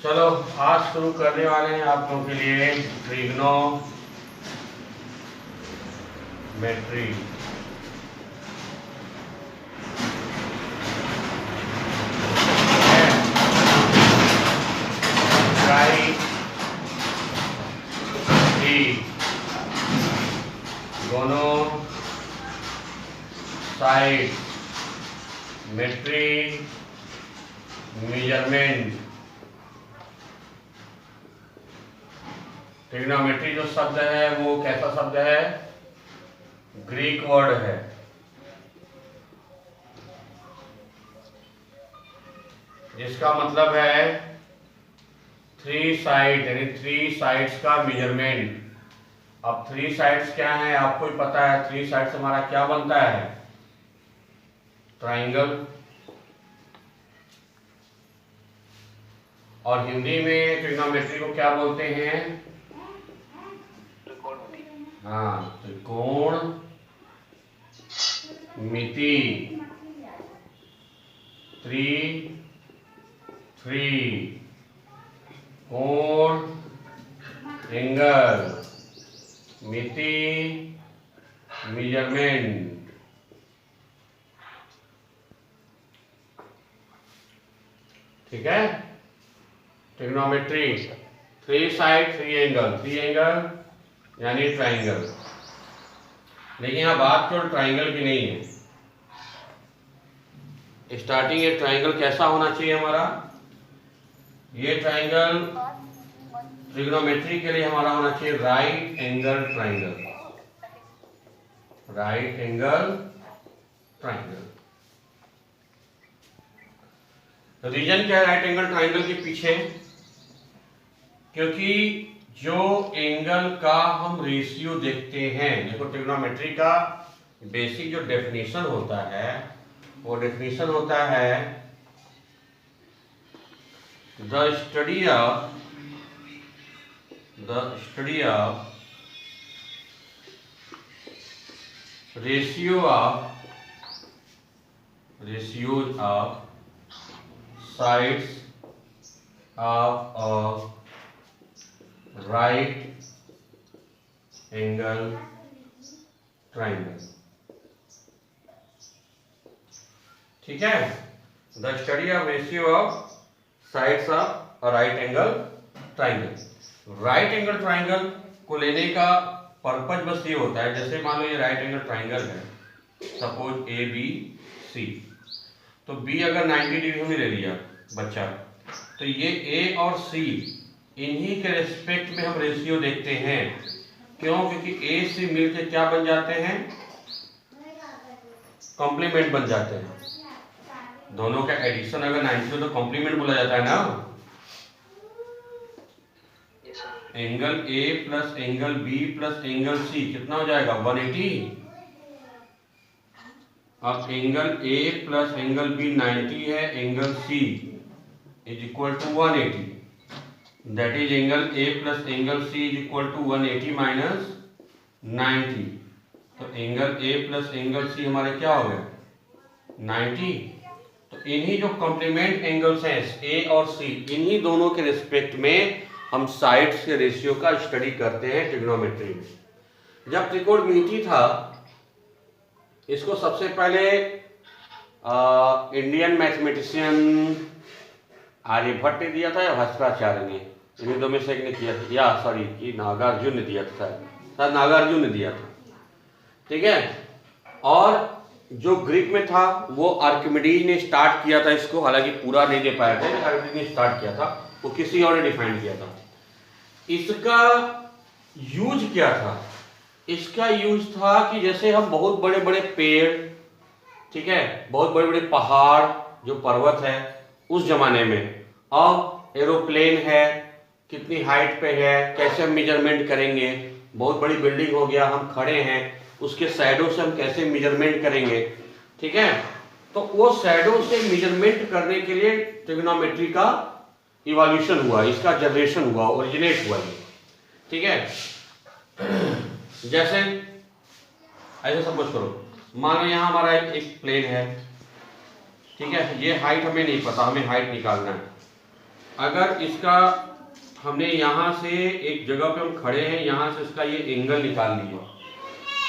चलो आज शुरू करने वाले हैं आप लोगों के लिए ट्रिग्नोमेट्री। दोनों साइड मेट्री मेजरमेंट। ट्रिग्नोमेट्री जो शब्द है वो कैसा शब्द है? ग्रीक वर्ड है। जिसका मतलब है थ्री साइड, यानी थ्री साइड्स का मेजरमेंट। अब थ्री साइड्स क्या है आपको ही पता है। थ्री साइड्स हमारा क्या बनता है? ट्राइंगल। और हिंदी में ट्रिग्नोमेट्री को क्या बोलते हैं? हाँ, त्रिकोण मिति। थ्री कोण एंगल मिति मेजरमेंट। ठीक है। Trigonometry three side three angle यानी ट्राइंगल। लेकिन यहाँ बात तो ट्राइंगल की नहीं है। स्टार्टिंग ये ट्राइंगल कैसा होना चाहिए हमारा? ये ट्राइंगल ट्रिग्नोमेट्री के लिए हमारा होना चाहिए right angle triangle. Right angle triangle. Reason क्या है राइट एंगल ट्राइंगल के पीछे? क्योंकि जो एंगल का हम रेशियो देखते हैं, देखो ट्रिग्नोमेट्री का बेसिक जो डेफिनेशन होता है वो डेफिनेशन होता है the study of ratios of sides of a right angle triangle। ठीक है। The study of ratio of sides of a right angle triangle. Right angle triangle को लेने का पर्पज बस ये होता है, जैसे मान लो ये राइट एंगल ट्राइंगल है, सपोज ए बी सी। तो बी अगर 90 डिग्री हमने ले लिया बच्चा, तो ये ए और सी इन्हीं के रेस्पेक्ट में हम रेशियो देखते हैं। क्यों? क्योंकि ए से मिलके क्या बन जाते हैं? कॉम्प्लीमेंट बन जाते हैं। दोनों का एडिशन अगर 90 हो तो कॉम्प्लीमेंट बोला जाता है ना। Angle A plus angle B plus angle C कितना हो जाएगा? 180। अब angle A plus angle B 90 है, angle C is equal to 180। That is angle A plus angle C is equal to 180 minus 90। तो angle A plus angle C हमारे क्या हो गए? 90। तो इन्हीं जो कॉम्प्लीमेंट एंगल्स हैं ए और सी, इन्हीं दोनों के रिस्पेक्ट में हम साइड्स के रेशियो का स्टडी करते हैं ट्रिग्नोमेट्री में। जब त्रिकोणमिति था, इसको सबसे पहले इंडियन मैथमेटिशियन आर्यभट्ट ने दिया था या भास्कराचार्य ने? इन्हीं दो में से एक ने किया था, या सॉरी कि नागार्जुन ने दिया था। शायद नागार्जुन ने दिया था। ठीक है। और जो ग्रीक में था वो आर्किमिडीज ने स्टार्ट किया था इसको, हालांकि पूरा नहीं दे पाया था, आर्किमिडीज ने स्टार्ट किया था, वो किसी और ने डिफाइन किया था। इसका यूज क्या था? इसका यूज था कि जैसे हम बहुत बड़े बड़े पेड़, ठीक है, बहुत बड़े बड़े पहाड़, जो पर्वत है उस जमाने में, अब एरोप्लेन है, कितनी हाइट पे है, कैसे हम मेजरमेंट करेंगे, बहुत बड़ी बिल्डिंग हो गया, हम खड़े हैं, उसके शैडो से हम कैसे मेजरमेंट करेंगे। ठीक है। तो वो शैडो से मेजरमेंट करने के लिए ट्रिग्नोमेट्री का इवोल्यूशन हुआ, इसका जनरेशन हुआ, ओरिजिनेट हुआ। ठीक है। जैसे ऐसे सपोज करो, मान लो यहाँ हमारा एक प्लेन है। ठीक है। ये हाइट हमें नहीं पता, हमें हाइट निकालना है। अगर इसका हमने यहाँ से एक जगह पे हम खड़े हैं, यहाँ से इसका ये एंगल निकाल लिया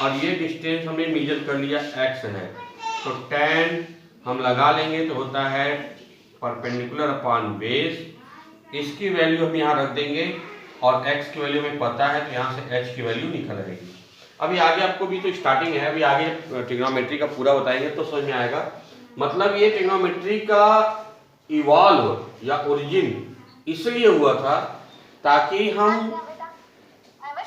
और ये डिस्टेंस हमने मेजर कर लिया x है, तो tan हम लगा लेंगे तो होता है परपेंडिकुलर अपॉन बेस। इसकी वैल्यू हम यहाँ रख देंगे और x की वैल्यू हमें पता है तो यहाँ से h की वैल्यू निकल आएगी। अभी आगे आपको भी तो स्टार्टिंग है, अभी आगे ट्रिग्नोमेट्री का पूरा बताएंगे तो समझ में आएगा। मतलब ये ट्रिग्नोमेट्री का इवॉल्व या ओरिजिन इसलिए हुआ था ताकि हम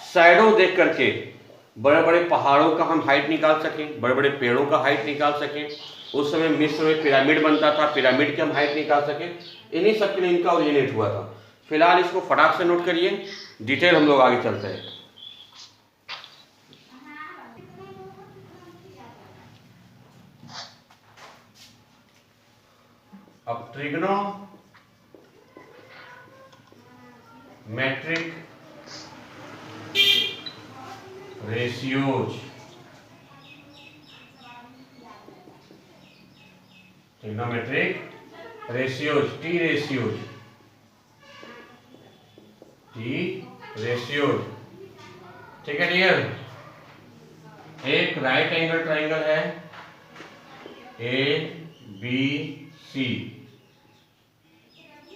शैडो देख करके बड़े बड़े पहाड़ों का हम हाइट निकाल सकें, बड़े बड़े पेड़ों का हाइट निकाल सकें। उस समय मिस्र में पिरामिड बनता था, पिरामिड की हम हाइट निकाल सकें। इन्हीं सब के लिए इनका ओरिजिनेट हुआ था। फिलहाल इसको फटाक से नोट करिए, डिटेल हम लोग आगे चलते हैं। अब trigonometric ratios, trigonometric ratios, T ratios, ठीक है डियर। एक राइट एंगल ट्राइंगल है ABC,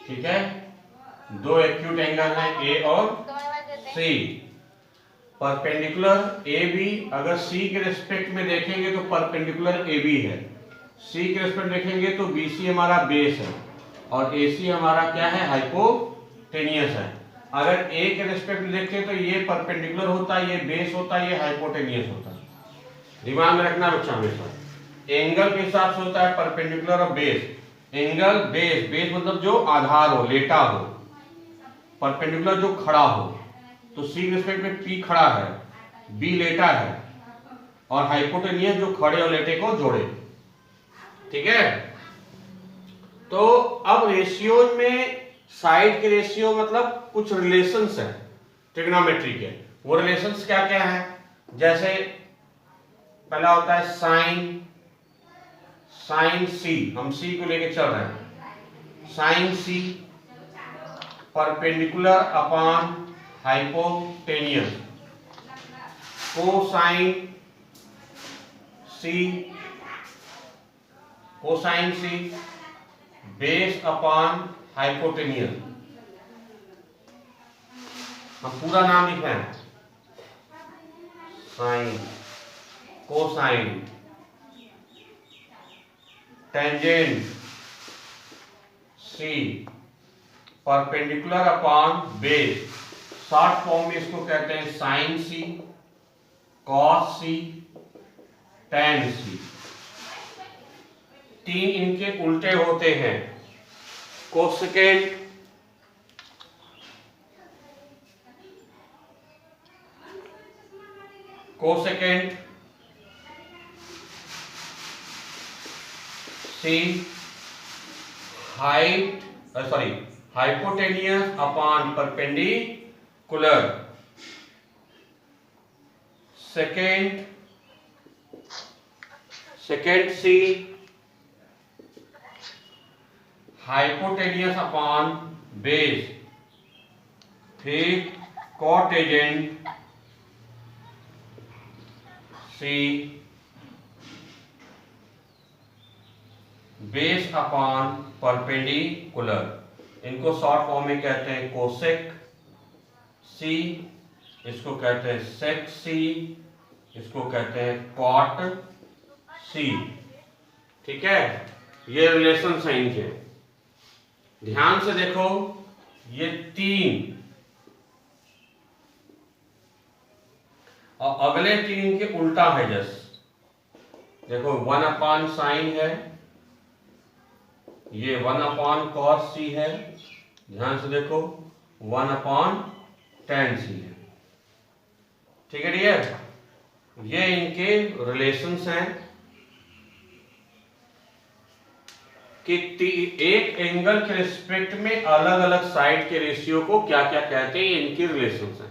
ठीक है। दो एक्यूट एंगल हैं A और C। परपेंडिकुलर AB, अगर C के रेस्पेक्ट में देखेंगे तो परपेंडिकुलर AB है, C के रेस्पेक्ट देखेंगे तो BC हमारा बेस है और AC हमारा क्या है, हाइपोटेनियस है। अगर A के रेस्पेक्ट में देखते हैं तो ये परपेंडिकुलर होता है, ये बेस होता है, ये हाइपोटेनियस होता है। दिमाग में रखना बच्चा हमेशा, एंगल के हिसाब से होता है परपेंडिकुलर और बेस। एंगल बेस, बेस मतलब जो आधार हो, लेटा हो, परपेंडिकुलर जो खड़ा हो। तो C के रिस्पेक्ट में P खड़ा है, B लेटा है और हाइपोटेनियस जो खड़े और लेटे को जोड़े, ठीक है। तो अब रेशियोज में साइड के रेशियो मतलब कुछ रिलेशंस हैं ट्रिग्नोमेट्री के। वो रिलेशंस क्या क्या है, जैसे पहला होता है साइन C, हम C को लेके चल रहे हैं। Sine C perpendicular upon hypotenuse. Cosine C base upon hypotenuse. हम पूरा नाम लिख रहे हैं, sine, cosine, tangent C perpendicular upon base. Short form में इसको कहते हैं sine C, cos C, tan C। तीन इनके उल्टे होते हैं, cosecant, C hypotenuse upon perpendicular. Secant C hypotenuse upon base. फिर cotangent C base upon perpendicular. इनको शॉर्ट फॉर्म में कहते हैं कोसेक C, इसको कहते हैं सेक C, इसको कहते हैं कॉट C, ठीक है। ये रिलेशन है इनके, ध्यान से देखो। ये तीन और अगले तीन के उल्टा है, जस्ट देखो 1 अपॉन साइन है, ये 1 अपॉन कॉस C है, ध्यान से देखो 1 अपॉन टेन C है, ठीक है डियर। ये इनके रिलेशंस हैं कि एक एंगल के रिस्पेक्ट में अलग अलग साइड के रेशियो को क्या क्या कहते हैं, इनकी रिलेशंस हैं।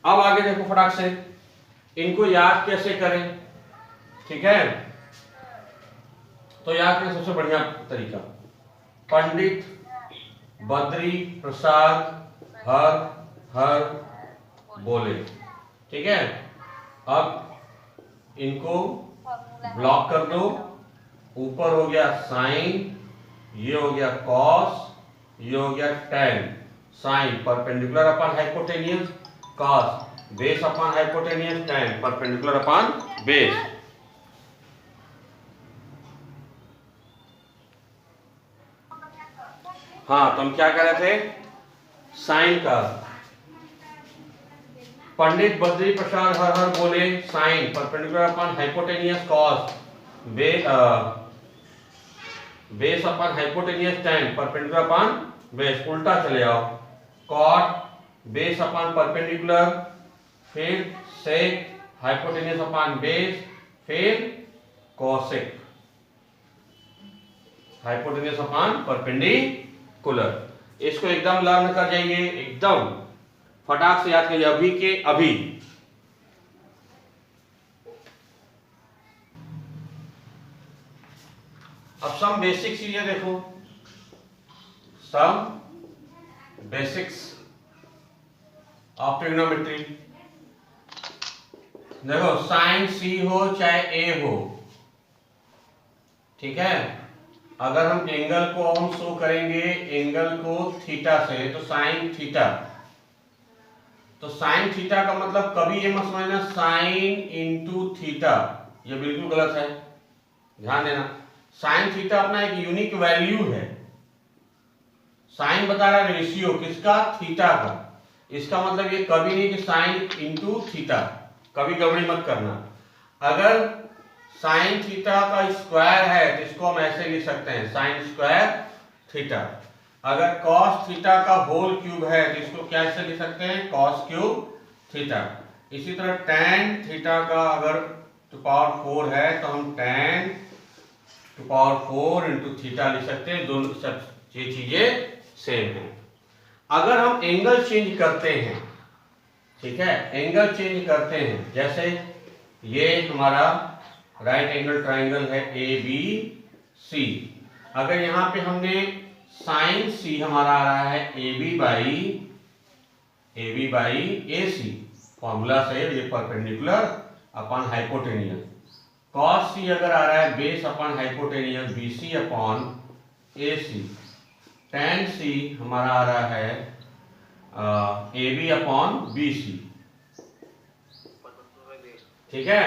अब आगे देखो फटाक से, इनको याद कैसे करें, ठीक है। तो याद करने सबसे बढ़िया तरीका, पंडित बद्री प्रसाद हर हर बोले। ठीक है, अब इनको ब्लॉक कर दो। ऊपर हो गया साइन, ये हो गया कॉस, ये हो गया tan। Sine perpendicular upon hypotenuse, cos base upon hypotenuse, tan perpendicular upon base. हाँ, तो हम क्या कह रहे थे, साइन का पंडित बद्री प्रसाद हर हर बोले, sine perpendicular upon hypotenuse cos, base upon hypotenuse tan perpendicular upon base. उल्टा चले आओ, कॉट बेस अपॉन परपेंडिकुलर, फिर सेक हाइपोटेनियस अपॉन बेस, फिर कोसेक हाइपोटेनियस अपॉन परपेंडिकुलर। इसको एकदम लर्न कर जाइए, एकदम फटाक से याद करिए, अभी के अभी। अब सम बेसिक्स ये देखो, सम बेसिक्स ऑफ ट्रिग्नोमेट्री। देखो साइन सी हो चाहे ए हो, ठीक है, अगर हम एंगल को हम शो करेंगे एंगल को थीटा से, तो साइन थीटा, तो साइन थीटा का मतलब कभी ये मत समझना साइन इंटू थीटा, ये बिल्कुल गलत है, ध्यान देना। साइन थीटा अपना एक यूनिक वैल्यू है। साइन बता रहा है रेशियो किसका, थीटा का। इसका मतलब ये कभी नहीं कि साइन इंटू थीटा, कभी गड़बड़ी मत करना। अगर साइन थीटा का स्क्वायर है तो इसको हम ऐसे लिख सकते हैं, साइन स्क्वायर थीटा। अगर कॉस थीटा का होल क्यूब है तो इसको कैसे लिख सकते हैं, कॉस क्यूब थीटा। इसी तरह tan थीटा का अगर टू पावर 4 है तो हम tan to power 4 into theta लिख सकते हैं। दोनों सब ये चीजें सेम है। अगर हम एंगल चेंज करते हैं, ठीक है, एंगल चेंज करते हैं, जैसे ये हमारा राइट एंगल ट्राइंगल है ए बी सी। अगर यहाँ पे हमने साइन सी हमारा आ रहा है A B by A C, formula से ये perpendicular upon hypotenuse. Cos C अगर आ रहा है base upon hypotenuse B C upon A C. tan C हमारा आ रहा है A B upon B C, ठीक है।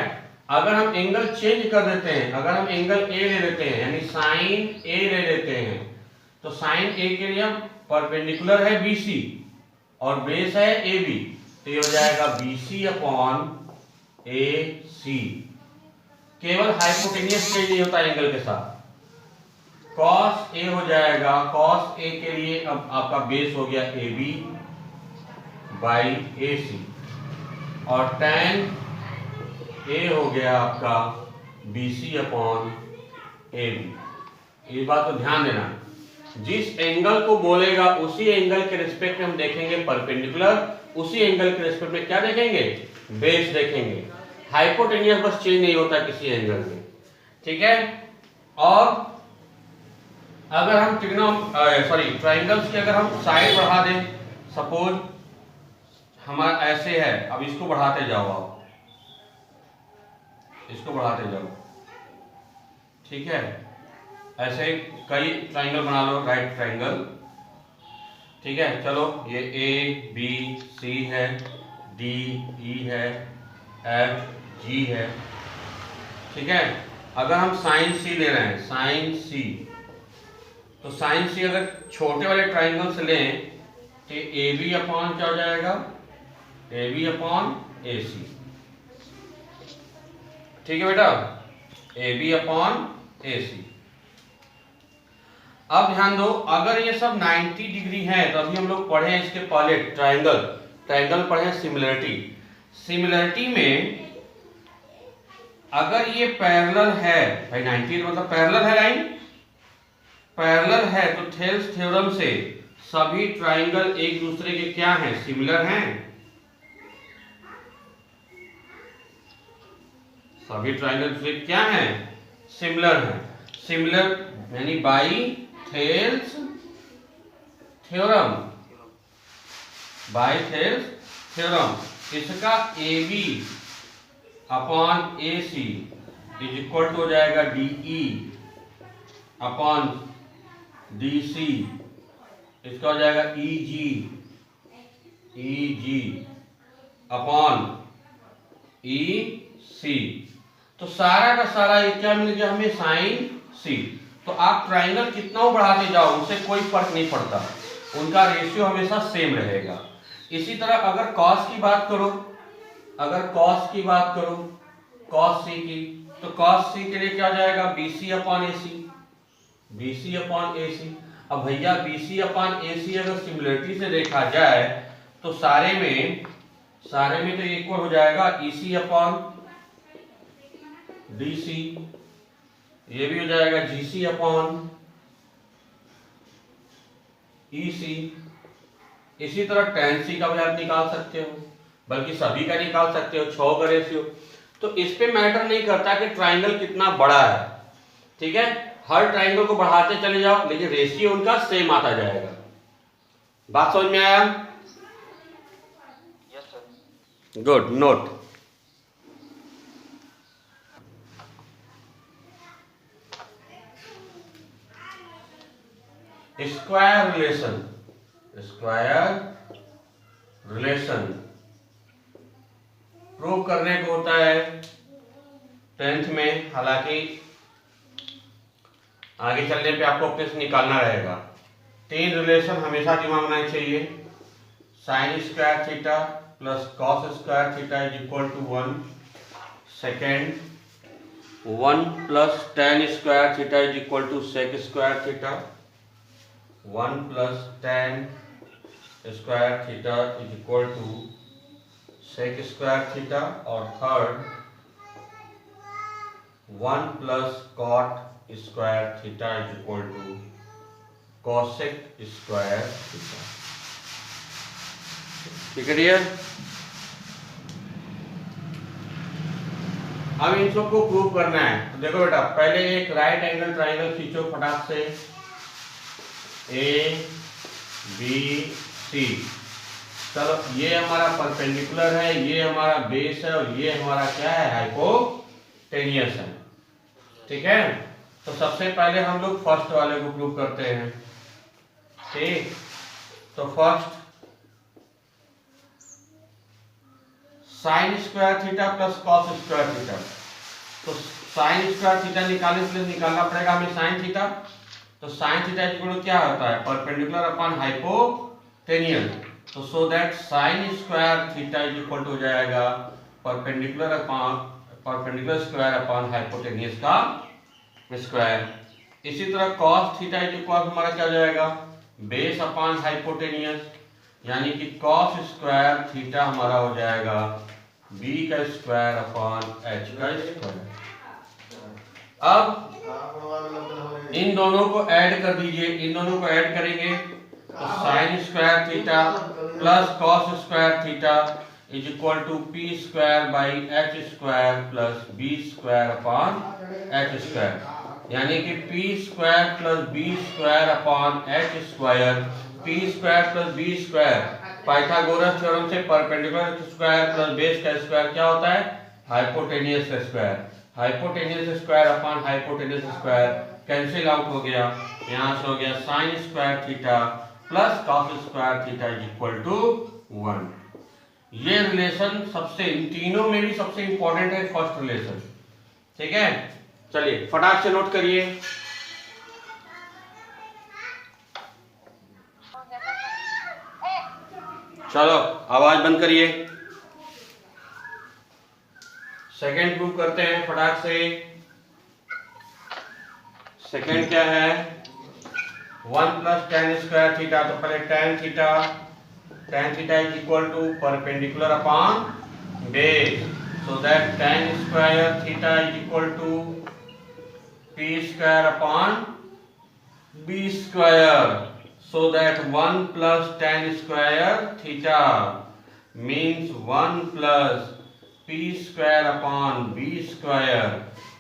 अगर हम एंगल चेंज कर देते हैं, अगर हम एंगल ए ले लेते हैं यानी साइन ए ले लेते हैं, तो साइन ए के लिए परपेंडिकुलर है बी सी और बेस है ए बी, तो ये हो जाएगा बी सी अपॉन ए सी। केवल हाइपोटेनियस चेंज नहीं होता एंगल के साथ। कॉस ए हो जाएगा, कॉस ए के लिए अब आपका बेस हो गया ए बी बाई ए सी, और tan ए हो गया आपका B C upon A B. ये बात तो ध्यान देना, जिस एंगल को बोलेगा उसी एंगल के रिस्पेक्ट में हम देखेंगे परपेंडिकुलर, उसी एंगल के रिस्पेक्ट में क्या देखेंगे, बेस देखेंगे। हाइपोटेनियस बस चेंज नहीं होता किसी एंगल में, ठीक है। और अगर हम ट्राइंगल्स की अगर हम साइड बढ़ा दें, सपोज हमारा ऐसे है, अब इसको बढ़ाते जाओ, आप इसको बढ़ाते जाओ, ठीक है। ऐसे कई ट्राइंगल बना लो, राइट ट्राइंगल, ठीक है। चलो ये ए बी सी है, डी ई है, एफ जी है, ठीक है। अगर हम साइन सी ले रहे हैं, साइन सी, तो साइन सी अगर छोटे वाले ट्राइंगल से लें तो ए बी अपॉन क्या हो जाएगा, ए बी अपॉन ए सी, ठीक है बेटा, ए बी अपॉन ए सी। अब ध्यान दो, अगर ये सब 90 डिग्री है तो अभी हम लोग पढ़े हैं इसके पहले ट्राइंगल पढ़े हैं सिमिलरिटी में अगर ये पैरेलल है, भाई 90 मतलब पैरेलल है, लाइन पैरेलल है, तो थेल्स थ्योरम से सभी ट्राइंगल एक दूसरे के क्या हैं, सिमिलर हैं। सभी ट्राइंगल से क्या हैं, सिमिलर हैं। सिमिलर यानी by Thales theorem, by theorem, इसका AB upon AC is equal to हो जाएगा DE अपॉन DC, इसका हो जाएगा EG अपॉन EC। तो सारा का सारा ये क्या मिल गया हमें, साइन C। तो आप ट्राइंगल कितना बढ़ाते जाओ उससे कोई फर्क नहीं पड़ता, उनका रेशियो हमेशा सेम रहेगा। इसी तरह अगर कॉस की बात करो, अगर कॉस की बात करो, कॉस C की, तो कॉस C के लिए क्या हो जाएगा, BC upon AC, BC upon AC। अब भैया BC अपॉन AC अगर सिमिलरिटी से देखा जाए तो सारे में तो इक्वल हो जाएगा EC अपॉन DC, ये भी हो जाएगा GC अपॉन EC। इसी तरह tan C का भी आप निकाल सकते हो, बल्कि सभी का निकाल सकते हो, 6 का रेशियो। तो इस पे मैटर नहीं करता कि ट्राइंगल कितना बड़ा है, ठीक है, हर ट्राइंगल को बढ़ाते चले जाओ लेकिन रेशियो उनका सेम आता जाएगा। बात समझ में आया? Yes sir. Good, note. Square relation, square relation prove करने को होता है 10th में, हालांकि आगे चलने पे आपको अपने से निकालना रहेगा। 3 रिलेशन हमेशा दिमाग में आना चाहिए, sine square theta plus cos square theta is equal to 1, second 1 plus tan square theta is equal to sec square theta, 1 plus tan square theta is equal to sec square theta, और third 1 plus cot square theta is equal to cosec square theta. ठीक है dear? अब इन सबको prove करना है। तो देखो बेटा, पहले एक राइट एंगल ट्राइंगल खींचो फटाक से, ABC। चलो, ये हमारा परपेंडिकुलर है, ये हमारा बेस है, और ये हमारा क्या है, हाइपोटेनियस है। ठीक है, तो सबसे पहले हम लोग फर्स्ट वाले को प्रूव करते हैं। ठीक, तो first sine square theta plus cos square theta. तो साइन स्क्वायर थीटा निकालने के लिए निकालना पड़ेगा हमें साइन थीटा। तो साइन थीटा इक्वल क्या होता है, परपेंडिकुलर अपॉन हाइपोटेनियस। तो so that sine square theta is equal to हो जाएगा परपेंडिकुलर स्क्वायर अपॉन हाइपोटेनियस का स्क्वायर। इसी तरह कॉस थीटा इज इक्वल हमारा क्या हो जाएगा, बेस अपॉन हाइपोटेनियस, यानी कि कॉस स्क्वायर थीटा हमारा हो जाएगा b का स्क्वायर अपॉन h का स्क्वायर। अब इन दोनों को ऐड कर दीजिए, इन दोनों को ऐड करेंगे तो sine square theta plus cos square theta is equal to P square by H square plus B square upon H square, यानी कि P square plus B square upon H square. P square plus B square Pythagoras theorem से perpendicular square plus base का square क्या होता है, hypotenuse square. Hypotenuse square upon hypotenuse square cancel out हो गया, यहाँ से हो गया sine square theta plus cos square theta is equal to 1। ये रिलेशन सबसे, इन तीनों में भी सबसे इंपॉर्टेंट है फर्स्ट रिलेशन। ठीक है, चलिए फटाक से नोट करिए। चलो आवाज बंद करिए। सेकंड प्रूव करते हैं फटाक से। सेकंड क्या है, 1 प्लस tan स्क्वायर थीटा। तो पहले tan theta is equal to perpendicular upon base, so that tan square theta is equal to p square upon b square, so that 1 plus tan square theta means 1 plus p square upon b square,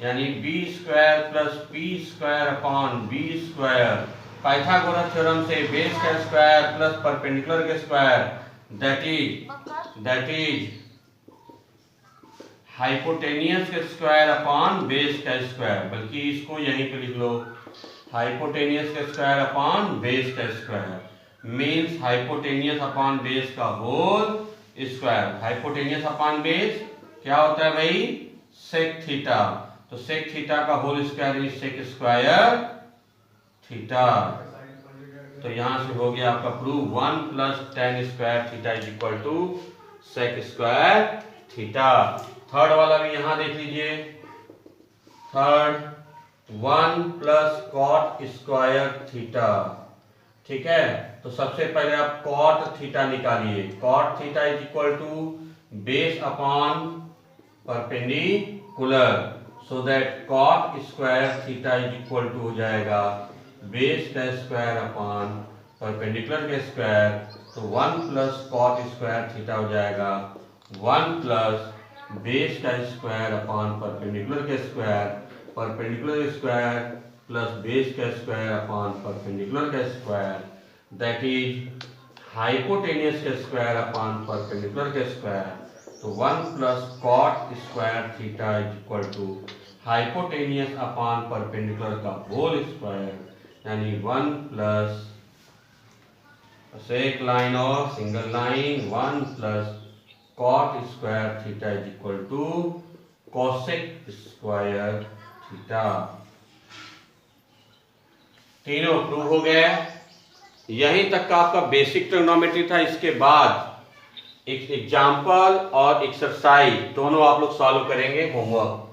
यानी b square plus p square upon b square Pythagoras theorem से base का square plus perpendicular का square that is hypotenuse का square upon base का square, बल्कि इसको यहीं पे लिख लो, हाइपोटेनियस का स्क्वायर अपॉन बेस का square means hypotenuse upon base का whole square. Hypotenuse upon base क्या होता है भाई, सेक थीटा, तो सेक थीटा का whole square is sec square theta. तो यहां से हो गया आपका prove 1 plus tan square theta is equal to sec square theta. Third वाला भी यहां देख लीजिए, third 1 plus cot square theta, ठीक है। तो सबसे पहले आप कॉट थीटा निकालिए, cot theta is equal to base upon perpendicular, so that cot square theta is equal to हो जाएगा बेस का स्क्वायर अपॉन परपेंडिकुलर का स्क्वायर, तो 1 प्लस कॉट स्क्वायर थीटा हो जाएगा 1 प्लस बेस का स्क्वायर अपॉन परपेंडिकुलर का square, perpendicular square plus base का स्क्वायर अपॉन परपेंडिकुलर का स्क्वायर, दैट इज हाइपोटेनियस का स्क्वायर अपॉन परपेंडिकुलर का स्क्वायर। तो 1 plus cot square theta is equal to hypotenuse upon perpendicular का whole square, यानी 1 plus sec line और single line 1 plus cot square theta is equal to cosec square theta. तीनों prove हो गए। यहीं तक का आपका बेसिक ट्रिग्नोमेट्री था। इसके बाद एक एग्जाम्पल और एक्सरसाइज दोनों आप लोग सॉल्व करेंगे होमवर्क।